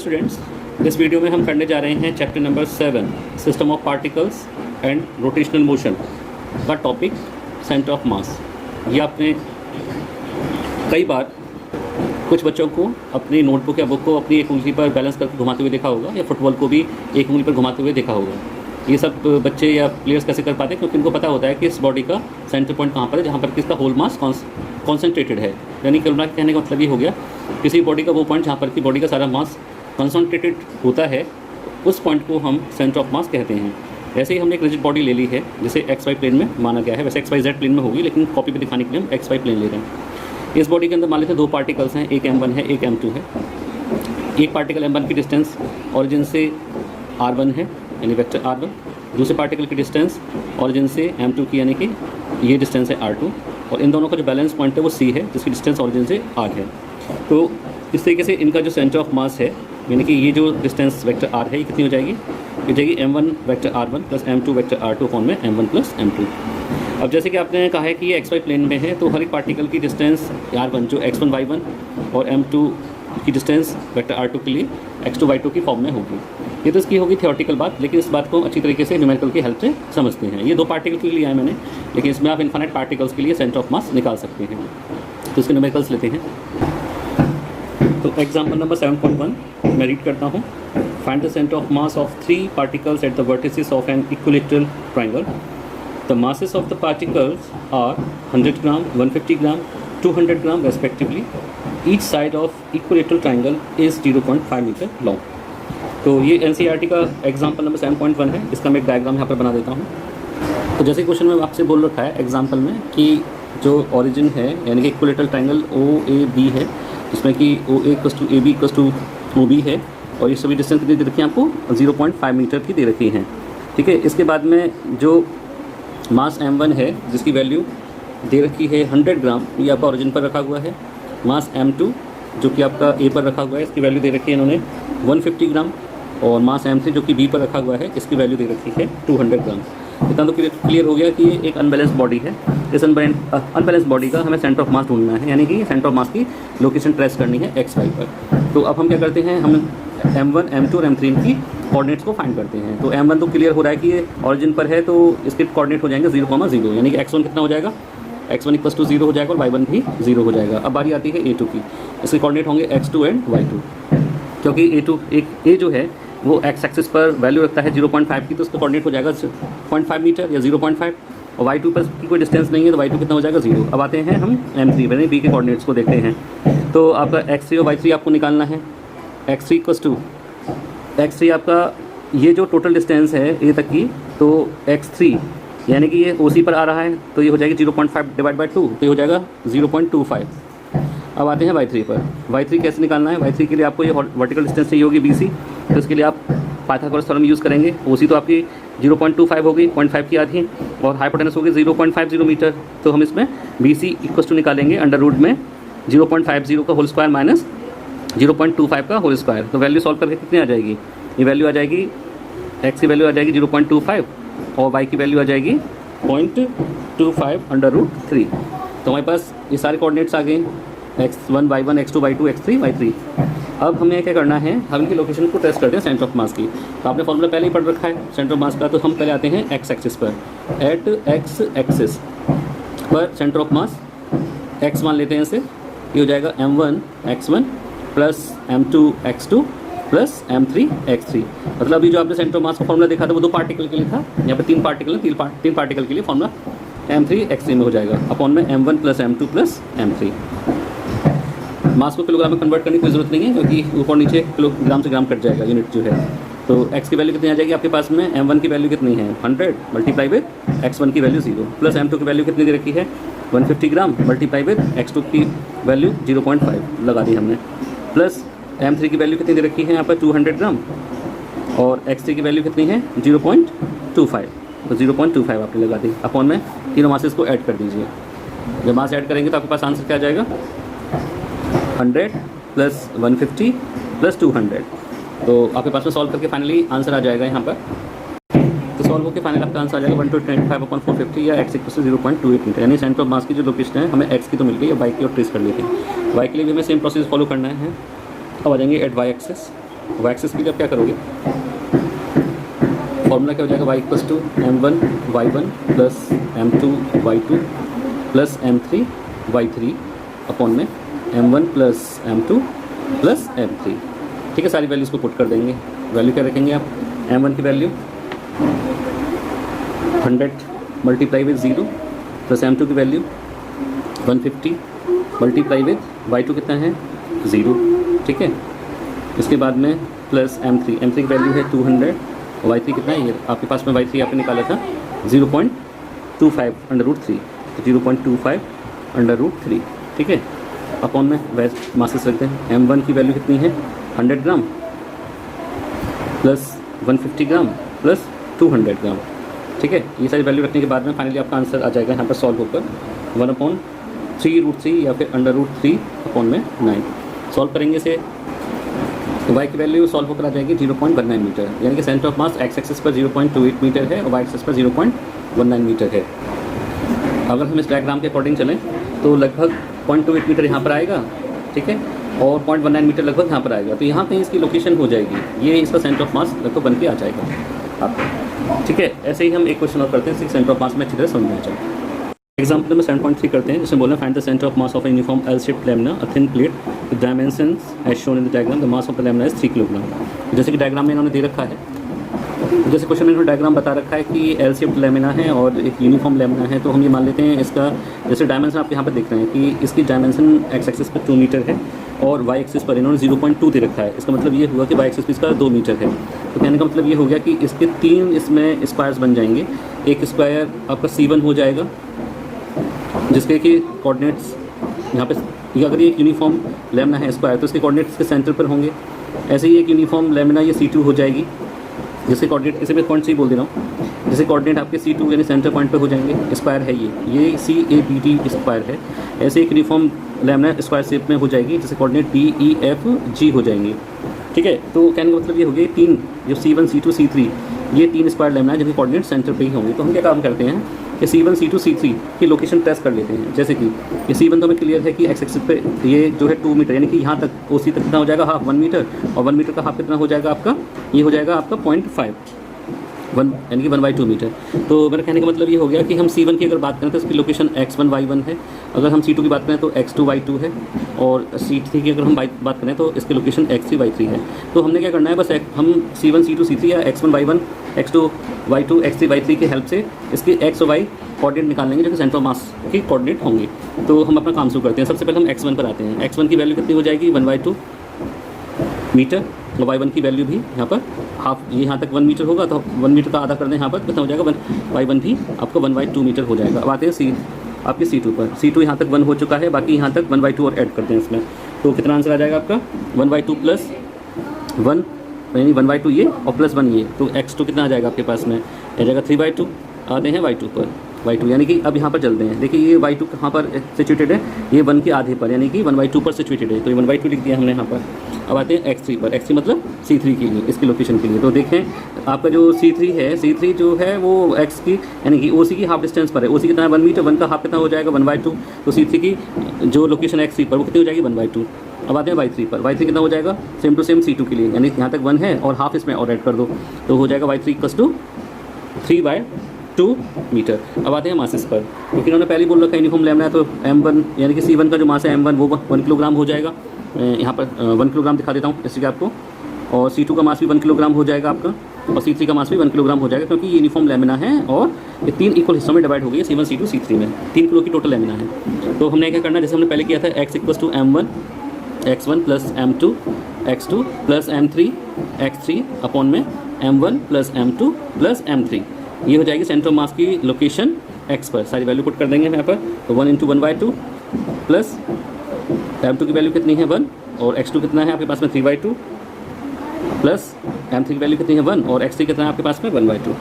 Students, इस video में हम करने जा रहे हैं chapter number 7 system of particles and rotational motion का टॉपिक सेंटर ऑफ मास। ये आपने कई बार कुछ बच्चों को अपनी नोटबुक या बुक को अपनी एक उंगली पर बैलेंस करके घुमाते हुए देखा होगा, या फुटबॉल को भी एक उंगली पर घुमाते हुए देखा होगा। ये सब बच्चे या प्लेयर्स कैसे कर पाते हैं? क्योंकि इनको पता होता है कि इस बॉडी का सेंटर पॉइंट कहाँ पर है, जहाँ पर किसका होल मास कॉन्सेंट्रेटेड है। यानी कि कहने का मतलब ये हो गया, किसी बॉडी का वो पॉइंट जहाँ पर कि बॉडी का सारा मास कॉन्सेंट्रेटेड होता है, उस पॉइंट को हम सेंटर ऑफ मास कहते हैं। ऐसे ही हमने एक रिजिड बॉडी ले ली है जिसे एक्स वाई प्लेन में माना गया है। वैसे एक्स वाई जेड प्लेन में होगी, लेकिन कॉपी पे दिखाने के लिए हम एक्स वाई प्लेन ले रहे हैं। इस बॉडी के अंदर मान लेते हैं दो पार्टिकल्स हैं, एक m1 है, एक m2 है। एक पार्टिकल m1 की डिस्टेंस ऑरिजिन से r1 है, यानी वेक्टर r1। दूसरे पार्टिकल की डिस्टेंस ऑरिजिन से m2 की, यानी कि ये डिस्टेंस है r2। और इन दोनों का जो बैलेंस पॉइंट है वो c है, जिसकी डिस्टेंस ऑरिजिन से r है। तो इस तरीके से इनका जो सेंटर ऑफ मास है, यानी कि ये जो डिस्टेंस वेक्टर r है, ये कितनी हो जाएगी? ये जाएगी m1 vector r1 plus m2 vector r2 form में m1 प्लस m2। अब जैसे कि आपने कहा है कि ये एक्स वाई प्लेन में है, तो हर एक पार्टिकल की डिस्टेंस r1 जो x1 y1 और m2 की डिस्टेंस वेक्टर r2 के लिए x2 y2 की फॉर्म में होगी। ये तो इसकी होगी थियोरेटिकल बात, लेकिन इस बात को अच्छी तरीके से न्यूमेरिकल की हेल्प से समझते हैं। ये दो पार्टिकल के लिए आया मैंने, लेकिन इसमें आप इन्फिनिट पार्टिकल्स के लिए सेंटर ऑफ मास निकाल सकते हैं। तो इसके न्यूमेरिकल्स लेते हैं। तो एग्जाम्पल नंबर 7.1 मैं रीड करता हूँ। Find the centre of mass of 3 particles at the vertices of an equilateral triangle. The masses of the particles are 100 gram, 150 gram, 200 gram respectively. Each side of equilateral triangle is 0.5 metre long. तो ये NCERT का example number 7.1 है। इसका मैं एक diagram यहाँ पर बना देता हूँ। तो जैसे क्वेश्चन में आपसे बोल रखा है एग्जाम्पल में कि जो ओरिजिन है, यानी कि इक्विलेटरल ट्राइंगल OAB है, जिसमें कि OA equals to AB equals to OB है, और ये सभी डिस्टेंस कितनी दे रखी है आपको? 0.5 मीटर की दे रखी है। ठीक है। इसके बाद में जो मास m1 है, जिसकी वैल्यू दे रखी है 100 ग्राम, ये आपका ओरिजिन पर रखा हुआ है। मास m2 जो कि आपका A पर रखा हुआ है, इसकी वैल्यू दे रखी है इन्होंने 150 ग्राम। और मास m3 जो कि B पर रखा हुआ है, इसकी वैल्यू दे रखी है 200 ग्राम। इतना तो क्लियर हो गया कि ये एक अनबैलेंस बॉडी है। इस अनबैलेंस बॉडी का हमें सेंटर ऑफ मास ढूंढना है, यानी कि सेंटर ऑफ मास की लोकेशन ट्रेस करनी है एक्स वाई पर। तो अब हम क्या करते हैं, हम m1, m2 और m3 की कोऑर्डिनेट्स को फाइंड करते हैं। तो m1 तो क्लियर हो रहा है कि ये ऑरिजिन पर है, तो इसके कोऑर्डिनेट हो जाएंगे 0,0, यानी कि x1 कितना हो जाएगा? x1 इक्वल्स टू 0 हो जाएगा और y1 भी 0 हो जाएगा। अब बारी आती है a2 की। इसके कोऑर्डिनेट होंगे x2 एंड y2, क्योंकि a जो है वो x एक्सिस पर वैल्यू रखता है 0.5 की, तो उसका कोऑर्डिनेट हो जाएगा 0.5 मीटर या 0.5। और y2 पर की कोई डिस्टेंस नहीं है, तो y2 कितना हो जाएगा? 0। अब आते हैं हम m3 यानी b के कोऑर्डिनेट्स को देखते हैं। तो आपका x3 और y3 आपको निकालना है। x3 इक्वल्स टू x3 आपका ये जो टोटल डिस्टेंस है ए तक की, तो x3 यानी कि ये OC पर आ रहा है, तो ये हो जाएगी 0.5 डिवाइड बाई 2, तो ये हो जाएगा 0.25। अब आते हैं y3 पर। y3 कैसे निकालना है? y3 के लिए आपको ये वर्टिकल डिस्टेंस चाहिए होगी BC, तो इसके लिए आप पाइथागोरस थ्योरम यूज़ करेंगे। OC तो आपकी 0.25 होगी, 0.5 की आधी, और हाइपोटेनस होगी 0.50 मीटर। तो हम इसमें BC इक्वल्स टू निकालेंगे अंडर रूट में 0.50 का होल स्क्वायर माइनस 0.25 का होल स्क्वायर। तो वैल्यू सॉल्व करके कितनी आ जाएगी? ये वैल्यू आ जाएगी, x की वैल्यू आ जाएगी 0.25 और y की वैल्यू आ जाएगी 0.25 अंडर रूट 3। तो हमारे पास ये सारे कोऑर्डिनेट्स आ गए, x1 y1 x2 y2 x3 y3। अब हमें क्या करना है, हम इनकी लोकेशन को टेस्ट करते हैं सेंटर ऑफ मास की। तो आपने फॉर्मूला पहले ही पढ़ रखा है सेंटर ऑफ मास का। तो हम पहले आते हैं x एक्सिस पर। एट x एक्सिस पर सेंटर ऑफ मास x मान लेते हैं इसे। ये हो जाएगा m1 x1 plus m2 x2 plus m3 x3। मतलब अभी जो आपने सेंटर ऑफ मास का फॉर्मूला देखा था वो 2 पार्टिकल के लिए था, यहाँ पर 3 पार्टिकल है, 3 पार्टिकल के लिए फॉर्मूला m3 x3 में हो जाएगा अपॉन में m1 plus m2 plus m3। मास को किलोग्राम में कन्वर्ट करने की कोई ज़रूरत नहीं है, क्योंकि ऊपर नीचे किलोग्राम से ग्राम कट जाएगा यूनिट जो है। तो x की वैल्यू कितनी आ जाएगी आपके पास में? m1 की वैल्यू कितनी है? 100 मल्टीप्लाई विद x1 की वैल्यू 0, प्लस m2 की वैल्यू कितनी दे रखी है? 150 ग्राम मल्टीप्लाई विद x2 की वैल्यू 0.5 लगा दी हमने, प्लस m3 की वैल्यू कितनी दे रखी है यहाँ पर? 200 ग्राम, और x3 की वैल्यू कितनी है? 0.25, तो 0.25 आपने लगा दी अपॉन में तीनों मासेस को ऐड कर दीजिए। जब मास ऐड करेंगे तो आपके पास आंसर क्या आ जाएगा? 100 प्लस 150 प्लस 200। तो आपके पास में सॉल्व करके फाइनली आंसर आ जाएगा यहाँ पर। तो सॉल्व होकर फाइनल आपका आंसर आ जाएगा 125/450 या x इक्वल टू 0.28 मीटर। यानी सेंटर ऑफ मास की जो लोकेशन है हमें x की तो मिल गई, या y की और ट्रेस कर लेते हैं। y के लिए भी हमें सेम प्रोसेस फॉलो करना है। अब आ जाएंगे at y axis. Y axis के लिए आप क्या करोगे, फॉर्मूला क्या हो जाएगा, y equals to m1 y1 plus m2 y2 plus m3 y3 upon में m1 plus m2 plus m3। ठीक है, सारी वैल्यूज़ को पुट कर देंगे। वैल्यू क्या रखेंगे आप, m1 की value 100 multiply with 0 plus m2 की वैल्यू 150 मल्टीप्लाई विद y2 कितना है 0। ठीक है, इसके बाद में प्लस m3 की वैल्यू है 200 और y3 कितना है, ये आपके पास में y3 आपने निकाला था 0.25/√3, तो 0.25/√3। ठीक है, अपॉन में वैस मासेस रखते हैं। m1 की वैल्यू कितनी है 100 ग्राम प्लस 150 ग्राम प्लस 200 ग्राम। ठीक है, ये सारी वैल्यू रखने के बाद में फाइनली आपका आंसर आ जाएगा यहाँ पर सॉल्व होकर 1/3√3 या फिर √3 अपॉन में 9। सॉल्व करेंगे इसे, y की वैल्यू सॉल्व होकर आ जाएगी 0.19 मीटर, यानी कि centre of mass x axis पर 0.28 मीटर है और y एक्सिस पर 0.19 मीटर है। अगर हम इस डायग्राम के अकॉर्डिंग चलें तो लगभग 0.28 मीटर यहाँ पर आएगा। ठीक है, और 0.19 मीटर लगभग यहाँ पर आएगा, तो यहाँ कहीं इसकी लोकेशन हो जाएगी, ये इसका सेंटर ऑफ मास लगभग बन के आ जाएगा आपको। ठीक है, ऐसे ही हम एक क्वेश्चन और करते हैं, इसकी सेंटर ऑफ मास में अच्छी तरह समझ में आ जाए। एग्जाम्पल नंबर 7.3 करते हैं, जिसमें बोलना find the centre of mass of uniform L shaped lamina a thin plate with dimensions as shown in the diagram, the mass of the lamina is 3 kilogram. जैसे कि डायग्राम में इन्होंने दे रखा है, जैसे क्वेश्चन में इन्होंने डायग्राम बता रखा है कि एल शेप्ड लैमिना है और एक यूनिफॉर्म लैमिना है, तो हम ये मान लेते हैं इसका, जैसे डायमेंशन आप यहाँ पर देख रहे हैं कि इसकी डायमेंशन एक्स एक्सिस पर 2 मीटर है और वाई एक्सिस पर इन्होंने 0.2 दे रखा है। इसका मतलब ये हुआ कि वाई एक्सिस पर इसका 2 मीटर है, तो कहने का मतलब ये हो गया कि इसके 3 इसमें स्क्वायर्स बन जाएंगे। एक स्क्वायर आपका C1 हो जाएगा जिसके कि कोऑर्डिनेट्स यहाँ पे, ये अगर ये एक यूनिफॉर्म लैमिना है स्क्वायर तो इसके कोऑर्डिनेट्स के सेंटर पर होंगे। ऐसे ही एक यूनिफॉर्म लैमिना ये C2 हो जाएगी जिसके कोऑर्डिनेट, इसे मैं पॉइंट C बोल दे रहा हूँ, जैसे कोऑर्डिनेट आपके C2 यानी सेंटर पॉइंट पे हो जाएंगे। स्क्वायर है ये CABD स्क्वायर है। ऐसे एक यूनिफॉर्म लैमिना स्क्वायर शेप में हो जाएगी जिससे कोऑर्डिनेट DEFG हो जाएंगे। ठीक है, तो कहने का मतलब ये हो गया 3 जो C1 C2 C3 ये 3 स्क्वायर लैमिना जिनके कोऑर्डिनेट सेंटर पे ही होंगे। तो हम क्या काम करते हैं कि C1 C2 C3 की लोकेशन ट्रेस कर लेते हैं। जैसे कि ये C1 तो हमें क्लियर है कि एक्स एक्सिस पे ये जो है 2 मीटर, यानी कि यहाँ तक OC तक कितना हो जाएगा हाफ 1 मीटर, और 1 मीटर का हाफ कितना हो जाएगा आपका, ये हो जाएगा आपका 0.5 यानी कि 1/2 मीटर। तो मेरा कहने का मतलब ये हो गया कि हम C1 की अगर बात करें तो इसकी लोकेशन x1 y1 है, अगर हम C2 की बात करें तो x2 y2 है, और C3 की अगर हम बात करें तो इसकी लोकेशन x3 y3 है। तो हमने क्या करना है, बस हम C1 C2 C3 या x1 y1 x2 y2 x3 y3 की हेल्प से इसके x और y कोऑर्डिनेट निकाल लेंगे जो कि सेंटर ऑफ मास के कोऑर्डिनेट होंगे। तो हम अपना काम शुरू करते हैं। सबसे पहले हम x1 पर आते हैं। x1 की वैल्यू कितनी हो जाएगी 1/2 मीटर, और y1 की वैल्यू भी यहाँ पर हाफ, ये यहाँ तक 1 मीटर होगा तो 1 मीटर का आधा कर दें यहाँ पर, कितना हो जाएगा y1 भी आपका 1/2 मीटर हो जाएगा। अब आते हैं आपके C2 पर। C2 यहाँ तक 1 हो चुका है, बाकी यहाँ तक 1/2 और ऐड करते हैं इसमें, तो कितना आंसर आ जाएगा आपका 1/2 प्लस 1 यानी 1/2 ये और प्लस 1 ये, तो x2 कितना आ जाएगा आपके पास में, आ जाएगा 3/2। आते हैं y2 पर। y2 यानी कि अब यहाँ पर चलते हैं, देखिए ये y2 कहाँ पर सिचुएटेड है, ये 1 के आधे पर यानी कि 1/2 पर सिचुएटेड है, तो ये 1/2 लिख दिया हमने यहाँ पर। अब आते हैं x3 पर। x3 मतलब C3 के लिए, इसकी लोकेशन के लिए। तो देखें आपका जो C3 है, C3 जो है वो x की यानी कि OC की हाफ डिस्टेंस पर है। OC कितना है 1 मीटर, 1 का हाफ कितना हो जाएगा 1/2, तो C3 की जो लोकेशन x3 पर वो कितनी हो जाएगी 1/2। अब आते हैं y3 पर। y3 कितना हो जाएगा सेम टू सेम C2 के लिए, यानी यहाँ तक 1 है और हाफ इसमें और ऐड कर दो, तो हो जाएगा y3 = 3/2 मीटर। अब आते हैं मासेस पर, क्योंकि इन्होंने पहले बोल रखा है यूनिफॉर्म लैमिना है, तो m1 यानी कि C1 का जो मास है m1 वो 1 किलोग्राम हो जाएगा। यहाँ पर 1 किलोग्राम दिखा देता हूँ जैसे कि आपको, और C2 का मास भी 1 किलोग्राम हो जाएगा आपका, और C3 का मास भी 1 किलोग्राम हो जाएगा, क्योंकि ये यूनिफॉर्म लैमिना है और ये 3 इक्वल हिस्सों में डिवाइड हो गई है C1 C2 C3 में। 3 किलो की टोटल लैमिना है। तो हमने क्या करना है, जैसे हमने पहले किया था x = m1 x1 plus m2 x2 plus m3 x3 upon में m1 plus m2 plus m3, ये हो जाएगी सेंटर ऑफ मास की लोकेशन x पर। सारी वैल्यू पुट कर देंगे यहाँ पर, तो 1 × 1/2 प्लस m2 की वैल्यू कितनी है 1 और x2 कितना है आपके पास में 3/2 प्लस m3 की वैल्यू कितनी है 1 और x3 कितना है आपके पास में 1/2।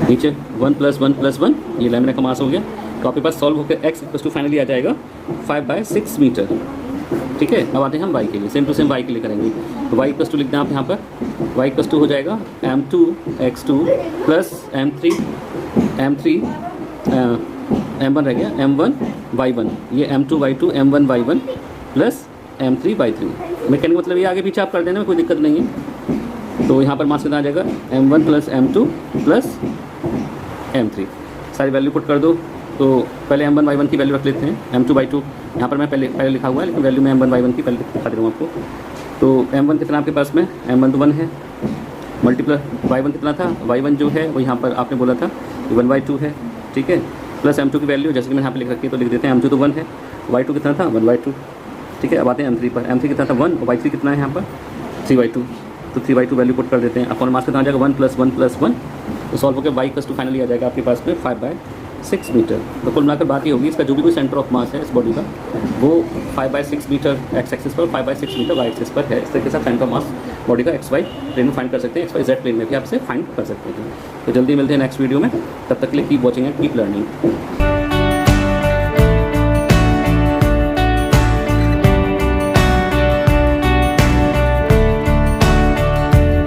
नीचे 1 + 1 + 1 ये लैमिना का मास हो गया। तो आपके पास सॉल्व होकर x = फाइनली आ जाएगा 5/6 मीटर। ठीक है, अब आते हैं हम y के लिए, सेम टू सेम y के लिए करेंगे। तो y = लिख दें आप यहाँ पर, y = हो जाएगा m2 x2 plus m3 m1 रह गया m1 y1, ये m2 y2 m1 y1 plus m3 y3। मैं कहने का मतलब ये आगे पीछे आप कर देना, कोई दिक्कत नहीं है। तो यहाँ पर मास कितना आ जाएगा, m1 plus m2 plus m3, सारी वैल्यू पुट कर दो। तो पहले m1 y1 की वैल्यू रख लेते हैं, m2/2 यहाँ पर मैं पहले लिखा हुआ है, लेकिन वैल्यू मैं m1 y1 की पहले दिखा दे रहा हूँ आपको। तो m1 कितना आपके पास में, m1 तो 1 है, मल्टीप्लस y1 कितना था, y1 जो है वो यहाँ पर आपने बोला था 1/2 है, ठीक है, प्लस m2 की वैल्यू जैसे कि मैंने यहाँ पे लिख रखी है, तो लिख देते हैं m2 तो 1 है, y2 कितना था 1/2, ठीक है। अब आते हैं m3 पर, m3 कितना था 1 और y3 कितना है यहाँ पर 3/2, तो 3/2 वैल्यू पुट कर देते हैं। अपॉन मास कितना आ जाएगा 1 + 1 + 1, तो सॉल्व होकर y = फाइनली आ जाएगा आपके पास में 5/6 मीटर। तो कुल मिलाकर बात ये होगी, इसका जो भी कोई सेंटर ऑफ मास है इस बॉडी का वो 5/6 मीटर एक्स एक्सिस पर, 5/6 मीटर वाई एक्सिस पर है। इस तरीके से सेंटर ऑफ मास बॉडी का XY प्लेन में फाइंड कर सकते हैं, XYZ प्लेन में भी आपसे फाइंड कर सकते हैं। तो जल्दी मिलते हैं नेक्स्ट वीडियो में, तब तक के लिए keep watching and keep learning.